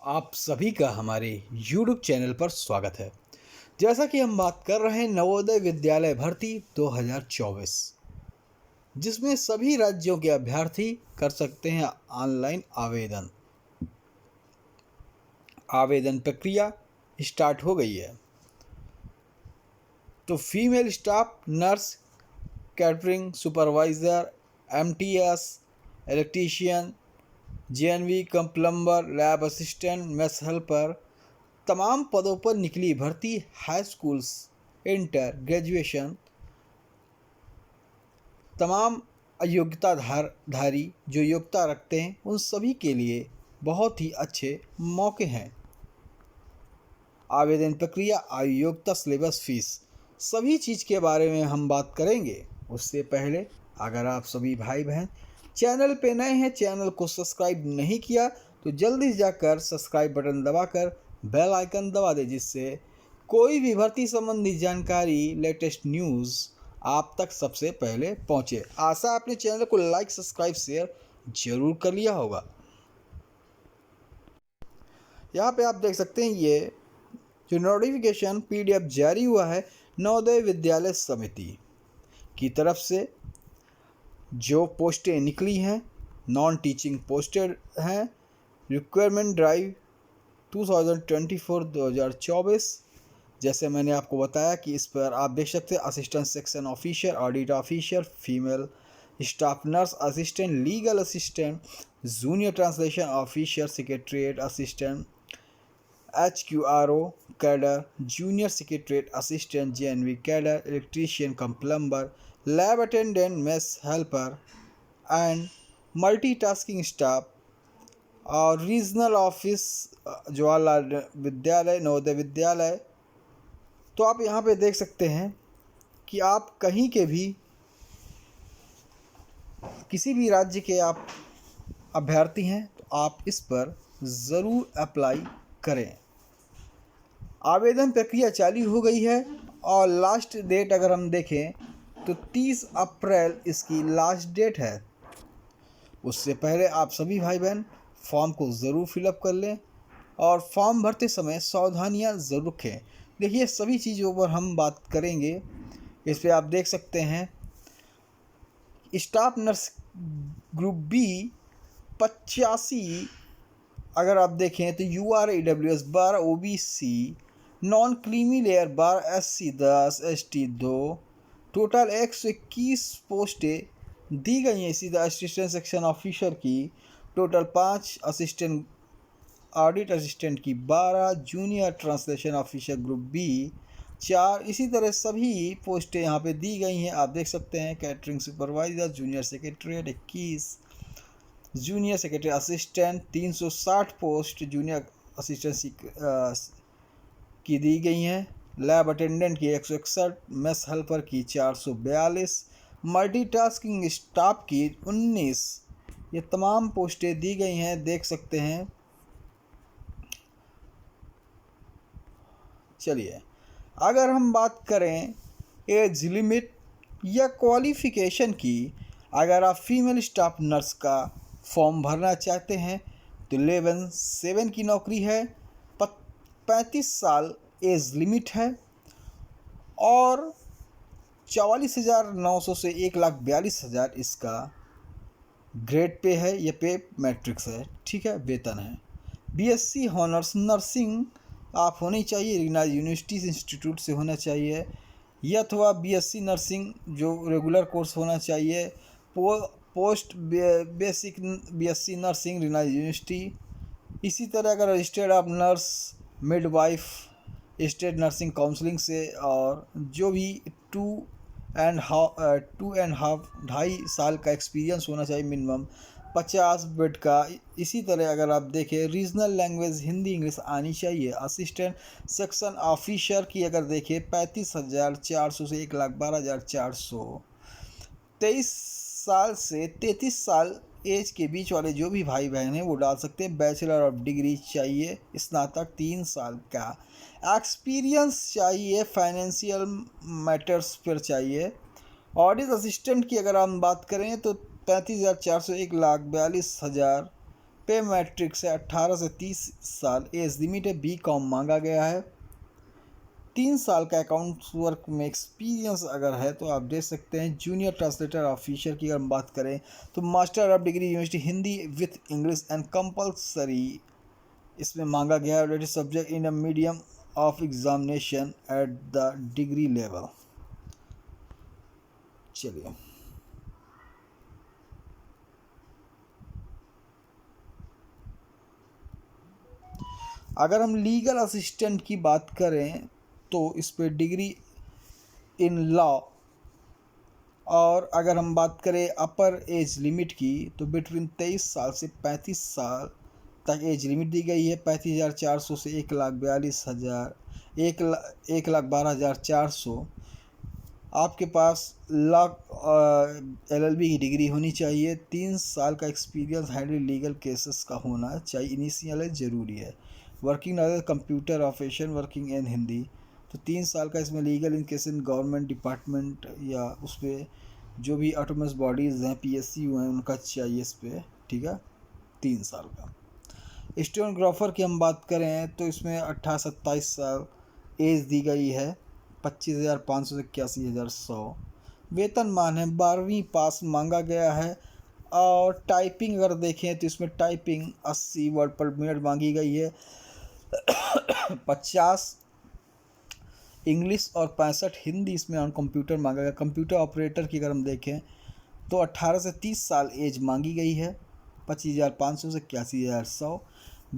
आप सभी का हमारे YouTube चैनल पर स्वागत है। जैसा कि हम बात कर रहे हैं नवोदय विद्यालय भर्ती 2024, जिसमें सभी राज्यों के अभ्यर्थी कर सकते हैं ऑनलाइन आवेदन। आवेदन प्रक्रिया स्टार्ट हो गई है। तो female staff nurse, catering supervisor, MTS, electrician, JNV cum plumber, lab assistant, mess helper, तमाम पदों पर निकली भर्ती हाई स्कूल्स, इंटर, ग्रेजुएशन, तमाम अयोग्यता धारी जो योग्यता रखते हैं उन सभी के लिए बहुत ही अच्छे मौके हैं। आवेदन प्रक्रिया, आयु, योग्यता, सिलेबस, फीस, सभी चीज़ के बारे में हम बात करेंगे। उससे पहले अगर आप सभी भाई बहन चैनल पे नए हैं, चैनल को सब्सक्राइब नहीं किया तो जल्दी जाकर सब्सक्राइब बटन दबाकर बेल आइकन दबा दें, जिससे कोई भी भर्ती संबंधी जानकारी, लेटेस्ट न्यूज़ आप तक सबसे पहले पहुंचे। आशा अपने चैनल को लाइक, सब्सक्राइब, शेयर जरूर कर लिया होगा। यहाँ पे आप देख सकते हैं ये जो नोटिफिकेशन PDF जारी हुआ है नवोदय विद्यालय समिति की तरफ से, जो पोस्टें निकली हैं नॉन टीचिंग पोस्टेड हैं। रिक्वायरमेंट ड्राइव 2024 जैसे मैंने आपको बताया कि इस पर आप देख सकते हैं assistant section officer, audit officer, female staff nurse assistant, legal assistant, junior translation officer, secretariat assistant, HQRO cadre, junior secretariat assistant, JNV cadre, electrician come plumber, lab attendant, mess helper and multitasking staff और regional office Jawaharlal विद्यालय, नवोदय विद्यालय। तो आप यहाँ पे देख सकते हैं कि आप कहीं के भी किसी भी राज्य के आप अभ्यर्थी हैं तो आप इस पर ज़रूर अप्लाई करें। आवेदन प्रक्रिया चालू हो गई है और लास्ट डेट अगर हम देखें तो 30 अप्रैल इसकी लास्ट डेट है। उससे पहले आप सभी भाई बहन फॉर्म को ज़रूर फिलअप कर लें और फॉर्म भरते समय सावधानियां ज़रूर रखें। देखिए सभी चीज़ों पर हम बात करेंगे। इस पर आप देख सकते हैं स्टाफ नर्स ग्रुप B 85, अगर आप देखें तो UR-EWS 12, OBC non creamy layer 12, SC 10, ST 2, total 121 पोस्टें दी गई हैं। इसी तरह असिस्टेंट सेक्शन ऑफिसर की टोटल 5, असिस्टेंट ऑडिट असिस्टेंट की 12, junior translation officer group B 4, इसी तरह सभी पोस्टें यहाँ पे दी गई हैं। आप देख सकते हैं catering supervisor, junior secretariat 21, junior secretary assistant 360 post junior assistant की दी गई हैं। लैब अटेंडेंट की 161, मेस हेल्पर की 442, मल्टीटास्किंग स्टाफ की 19, ये तमाम पोस्टें दी गई हैं। देख सकते हैं। चलिए अगर हम बात करें एज लिमिट या क्वालिफ़िकेशन की, अगर आप फीमेल स्टाफ नर्स का फॉर्म भरना चाहते हैं तो 11/7 की नौकरी है, 35 साल एज लिमिट है और 44,900 से 1,42,000 इसका ग्रेड पे है। ये पे मैट्रिक्स है, ठीक है, वेतन है। BSc हॉनर्स नर्सिंग आप होनी चाहिए, रिकॉग्नाइज्ड यूनिवर्सिटी इंस्टीट्यूट से होना चाहिए, या अथवा BSc नर्सिंग जो रेगुलर कोर्स होना चाहिए। Post basic BSc nursing recognised university. इसी तरह अगर रजिस्टर्ड आप nurse, midwife, state nursing counselling से, और जो भी 2.5 2.5 का एक्सपीरियंस होना चाहिए मिनिमम, 50 बेड का। इसी तरह अगर आप देखें रीजनल लैंग्वेज हिंदी इंग्लिश आनी चाहिए। असिस्टेंट सेक्शन ऑफिसर की अगर देखें 35,400 से 1,12,400। 23 साल से 33 साल एज के बीच वाले जो भी भाई बहन हैं वो डाल सकते हैं। बैचलर ऑफ डिग्री चाहिए, स्नातक 3 साल का एक्सपीरियंस चाहिए, फाइनेंशियल मैटर्स पर चाहिए। ऑडिट असिस्टेंट की अगर हम बात करें तो 35,400 1,42,000 पे मैट्रिक से 18 से 30 साल एज लिमिट है। B.Com मांगा गया है। 3 साल का अकाउंट्स वर्क में एक्सपीरियंस अगर है तो आप दे सकते हैं। जूनियर ट्रांसलेटर ऑफिसर की अगर हम बात करें तो master of degree university Hindi with English and compulsory इसमें मांगा गया है। Related subject in a medium of examination at the degree level. चलिए अगर हम लीगल असिस्टेंट की बात करें तो इस पर डिग्री इन लॉ, और अगर हम बात करें अपर एज लिमिट की तो बिटवीन 23 साल से 35 साल तक एज लिमिट दी गई है। 35,400 से 1,42,000 1,12,400। आपके पास लॉ LLB की डिग्री होनी चाहिए। 3 साल का एक्सपीरियंस हैंडल लीगल केसेस का होना चाहिए, इनिशियल ज़रूरी है। Working knowledge computer operation working in Hindi, तो 3 साल का इसमें legal in case in government department या उस पर जो भी ऑटोनमस बॉडीज़ हैं PSU हैं उनका चाहिए इस पर, ठीक है। 3 साल का। स्टेनोग्राफर की हम बात करें तो इसमें 28-27 साल एज दी गई है। 25,500 से 81,100 वेतनमान है। 12वीं पास मांगा गया है। और टाइपिंग अगर देखें तो इसमें टाइपिंग 80 वर्ड पर मिनट मांगी गई है। 50 इंग्लिश और 65 हिंदी इसमें ऑन कंप्यूटर मांगा गया। कंप्यूटर ऑपरेटर की अगर हम देखें तो 18 से 30 साल एज मांगी गई है। 25,500 से 81,100।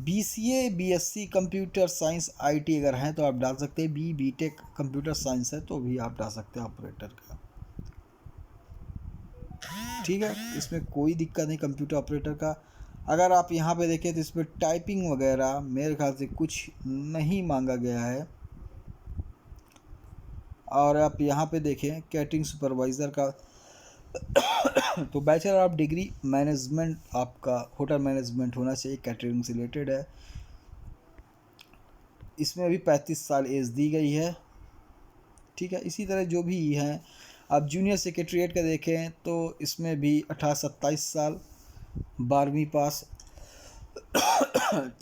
BCA BSc computer science IT अगर हैं तो आप डाल सकते हैं। BTech कंप्यूटर साइंस है तो भी आप डाल सकते हैं ऑपरेटर का, ठीक है। इसमें कोई दिक्कत नहीं कंप्यूटर ऑपरेटर का। अगर आप यहाँ पे देखें तो इसमें टाइपिंग वगैरह मेरे ख्याल से कुछ नहीं मांगा गया है। और आप यहाँ पे देखें कैटरिंग सुपरवाइज़र का तो बैचलर ऑफ डिग्री मैनेजमेंट आपका होटल मैनेजमेंट होना चाहिए, कैटरिंग से रिलेटेड है। इसमें भी 35 साल एज दी गई है, ठीक है। इसी तरह जो भी हैं आप जूनियर सेक्रेटरीट का देखें तो इसमें भी 28-27 साल, 12वीं pass.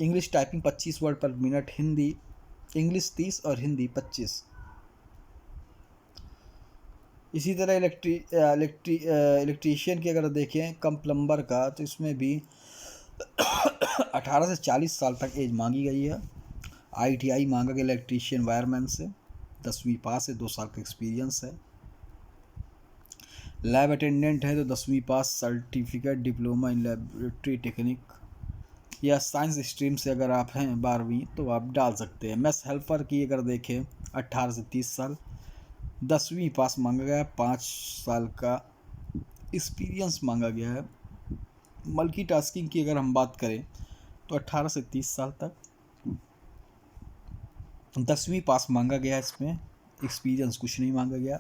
English typing 25 word per minute, Hindi English 30 और हिंदी 25। इसी तरह इलेक्ट्रीशियन की अगर देखें कम प्लम्बर का तो इसमें भी 18 से 40 साल तक एज मांगी गई है। ITI मांगा गया इलेक्ट्रीशियन वायरमैन से, 10वीं पास है, 2 साल का एक्सपीरियंस है। लैब अटेंडेंट है तो 10वीं pass, certificate diploma in laboratory technique या साइंस स्ट्रीम से अगर आप हैं 12वीं तो आप डाल सकते हैं। मैस हेल्पर की अगर देखें 18 से 30 साल, 10वीं पास मांगा गया है, 5 साल का एक्सपीरियंस मांगा गया है। मल्टीटास्किंग की अगर हम बात करें तो 18 से 30 साल तक, 10वीं पास मांगा गया है। इसमें एक्सपीरियंस कुछ नहीं मांगा गया।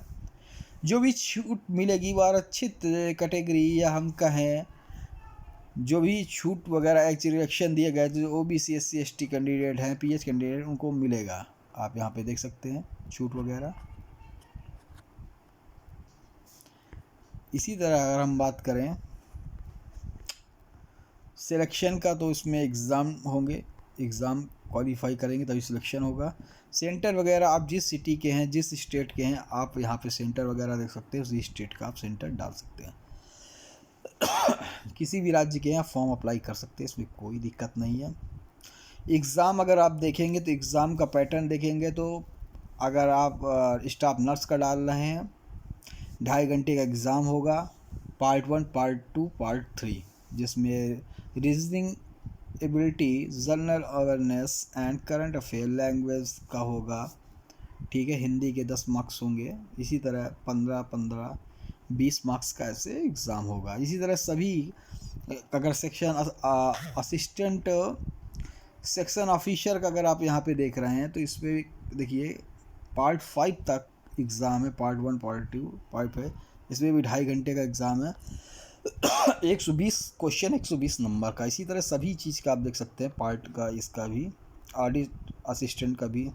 जो भी छूट मिलेगी वो आरक्षित कैटेगरी या हम कहें जो भी छूट वगैरह एक्शन दिए गए जो OBC SC ST कैंडिडेट हैं, PH कैंडिडेट, उनको मिलेगा। आप यहाँ पे देख सकते हैं छूट वगैरह। इसी तरह अगर हम बात करें सिलेक्शन का तो इसमें एग्ज़ाम होंगे, एग्ज़ाम क्वालिफाई करेंगे तभी सिलेक्शन होगा। सेंटर वगैरह आप जिस सिटी के हैं, जिस स्टेट के हैं, आप यहाँ पे सेंटर वगैरह देख सकते हैं, उसी स्टेट का आप सेंटर डाल सकते हैं। किसी भी राज्य के हैं फॉर्म अप्लाई कर सकते हैं, इसमें कोई दिक्कत नहीं है। एग्ज़ाम अगर आप देखेंगे तो एग्ज़ाम का पैटर्न देखेंगे तो अगर आप स्टाफ नर्स का डाल रहे हैं 2.5 घंटे का एग्ज़ाम होगा। पार्ट 1, पार्ट 2, पार्ट 3, जिसमें reasoning ability, general awareness and current affair language का होगा, ठीक है। हिंदी के 10 मार्क्स होंगे। इसी तरह 15-15 20 मार्क्स का ऐसे एग्ज़ाम होगा। इसी तरह सभी अगर सेक्शन असिस्टेंट सेक्शन ऑफिसर का अगर आप यहाँ पे देख रहे हैं तो इसमें देखिए पार्ट 5 तक एग्ज़ाम है। पार्ट 1, पार्ट 2, पार्ट 5, इसमें भी 2.5 घंटे का एग्ज़ाम है। 120 क्वेश्चन, 120 नंबर का। इसी तरह सभी चीज़ का आप देख सकते हैं पार्ट का, इसका भी ऑडिट असिस्टेंट का भी।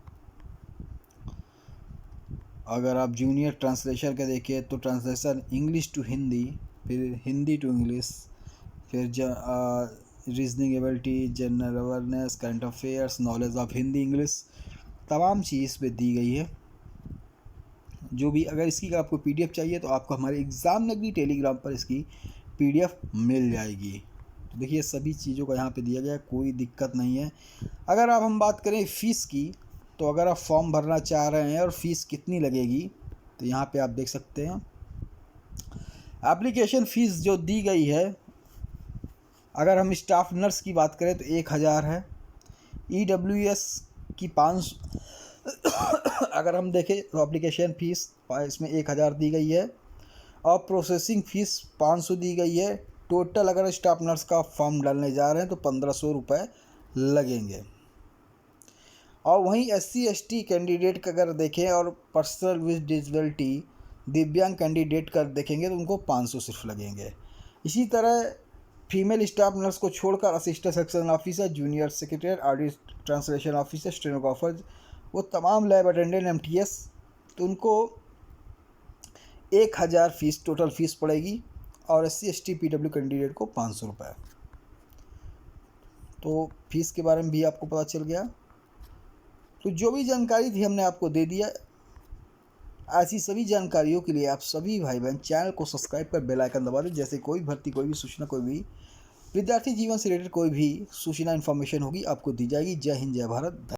अगर आप जूनियर ट्रांसलेशन का देखिए तो ट्रांसलेशन इंग्लिश टू हिंदी, फिर हिंदी टू इंग्लिश, फिर reasoning ability, general awareness, current affairs, knowledge of Hindi English, तमाम चीज़ इस पर दी गई है। जो भी अगर इसकी अगर आपको पीडीएफ चाहिए तो आपको हमारे एग्ज़ाम नगरी टेलीग्राम पर इसकी पीडीएफ मिल जाएगी। तो देखिए सभी चीज़ों का यहाँ पे दिया गया है, कोई दिक्कत नहीं है। अगर आप हम बात करें फ़ीस की, तो अगर आप फॉर्म भरना चाह रहे हैं और फ़ीस कितनी लगेगी, तो यहाँ पे आप देख सकते हैं एप्लीकेशन फ़ीस जो दी गई है। अगर हम स्टाफ नर्स की बात करें तो 1000 है, EWS की 500 अगर हम देखें तो एप्लीकेशन फ़ीस इसमें 1000 दी गई है और प्रोसेसिंग फ़ीस 500 दी गई है। टोटल अगर स्टाफ नर्स का फॉर्म डालने जा रहे हैं तो 1500 रुपये लगेंगे। और वहीं SC/ST कैंडिडेट का अगर देखें और पर्सनल विद डिसेबिलिटी दिव्यांग कैंडिडेट का देखेंगे तो उनको 500 सिर्फ लगेंगे। इसी तरह फीमेल स्टाफ नर्स को छोड़कर assistant section officer, junior secretary, audit translation officer, stenographer, वो तमाम लैब अटेंडेंट, MTS, तो उनको 1000 फ़ीस टोटल फ़ीस पड़ेगी और SC/ST PW कैंडिडेट को 500 रुपये। तो फीस के बारे में भी आपको पता चल गया। तो जो भी जानकारी थी हमने आपको दे दिया। ऐसी सभी जानकारियों के लिए आप सभी भाई बहन चैनल को सब्सक्राइब कर बेल आइकन दबा दें। जैसे कोई भर्ती, कोई भी सूचना, कोई भी विद्यार्थी जीवन से रिलेटेड कोई भी सूचना इन्फॉर्मेशन होगी आपको दी जाएगी। जय हिंद, जय भारत।